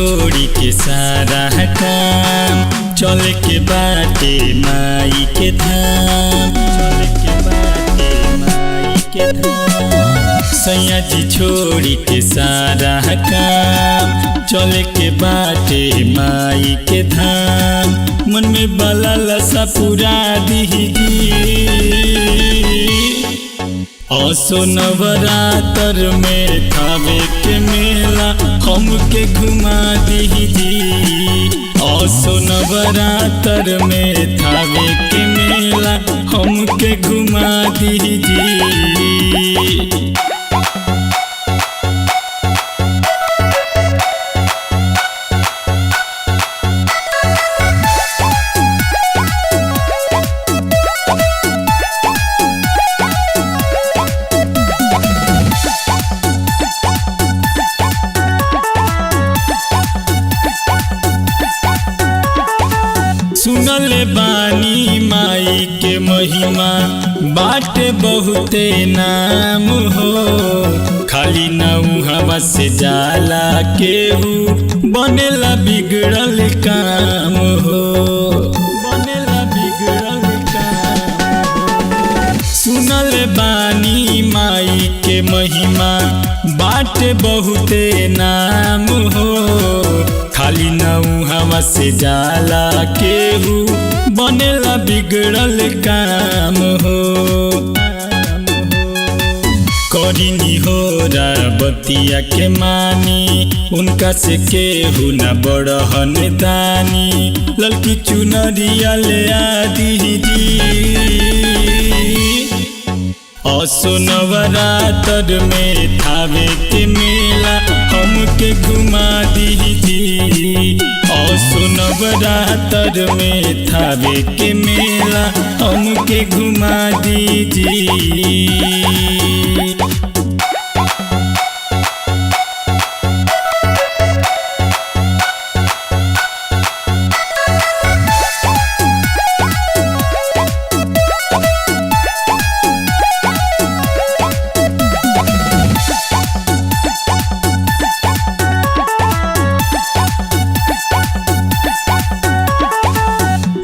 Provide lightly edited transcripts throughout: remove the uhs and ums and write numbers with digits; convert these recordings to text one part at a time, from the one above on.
छोड़ी के सारा काम, चल के बाटे माई के धाम, चल के बाटे माई के धाम। सैया जी छोड़ी के सारा काम, चल के बाटे माई के धाम। मन में बाला लसा पूरा दीजिए, असो नवरात्र में थावे के मेला हमके घुमा दीजिए। असो नवरात्र में थावे के मेला हमके घुमा दीजिए। सुनले बानी माई के महिमा बाटे बहुते नाम हो, खाली नाऊ हवा से जाला केहू बनेला बिगड़ल काम हो, बनेला बिगड़ल काम। सुनले बानी माई के महिमा बाटे बहुते नाम हो, खाली नाऊ हवा से जाला केहू बनेला बिगड़ल काम हो। करीनी हो बतिया के मानी, उनका से केहू न बड़हन दानी। ललकी चुनरिया ले आ दीजिए, असो नवरात्र में थावे के मेला हमके घुमा दीजिए। असो नवरात्र में थावे के मेला हमके घुमा दीजिए।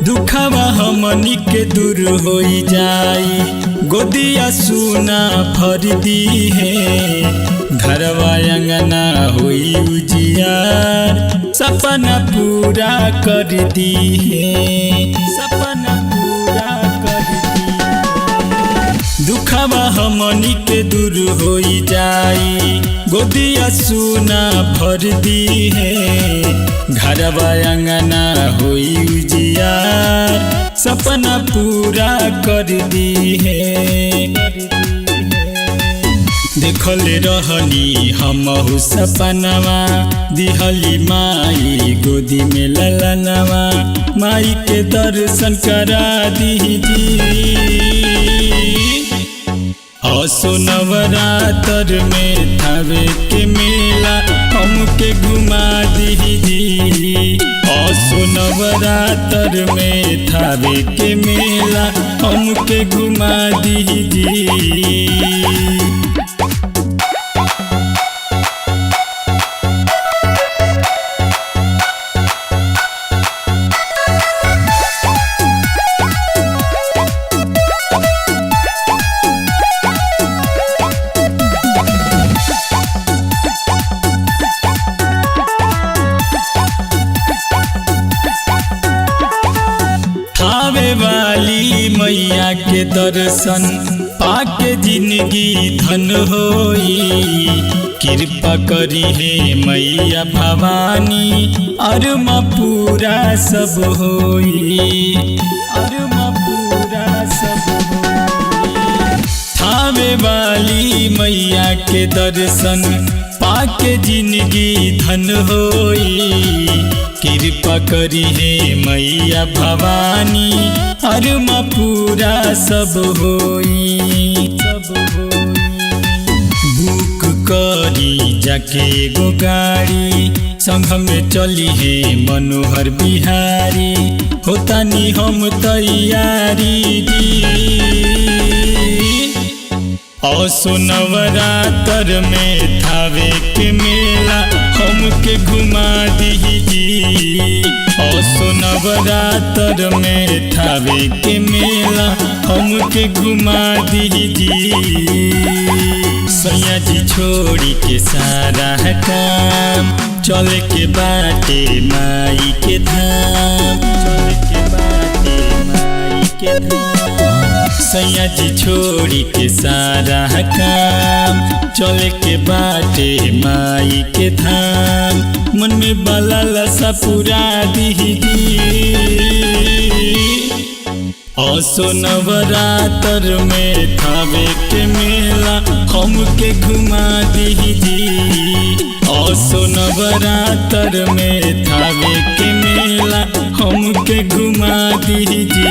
दुखवा हमनी के दूर हो जाई, गोदिया सुना भर दी है। घरवा अंगना होई उजियार, सपना पूरा कर दी है, सपना पूरा कर दी। दुखवा हमनी के दूर हो जाई, गोदिया सुना भर दी है। घरवा अंगना होई उजियार, सपना पूरा कर दी है। देखले रहनी हमहु सपनवा, दिहली माई गोदी में ललनवा। माई के दर्शन करा दीजिए, असो नवरात्र में थावे के मेला हमके घुमा दीजिए। असो नवरात्र में थावे के मेला हमके घुमा दीजिए। थावे वाली मैया के दर्शन पाके जिंदगी धन होई। कृपा करी है मैया भवानी, अरमा पूरा सब होई, अरमा पूरा सब होई। थावे वाली मैया के दर्शन पाके जिंदगी धन होई। कृपा करी है मैया भवानी, अरमा पूरा सब होई, सब होई। बुक करी जाके एगो गाड़ी, संग में चली है मनोहर बिहारी। होतानी हम तैयारी असो नवरात्र में थावे के मेला हमके घुमा दीजी। असो नवरात्र में थावे के मेला हमके घुमा दीजी। सैया जी छोड़ी के सारा काम चले के बाटे माई के धाम, चले के बाटे माई के धाम। सैया जी छोड़ी के सारा काम चले के बाटे माई के धाम। मन में बलल सा पूरा दीजी। असो नवरात्र में थावे के मेला हमके घुमा दीजी। असो नवरात्र में थावे के मेला हमके घुमा दीजी।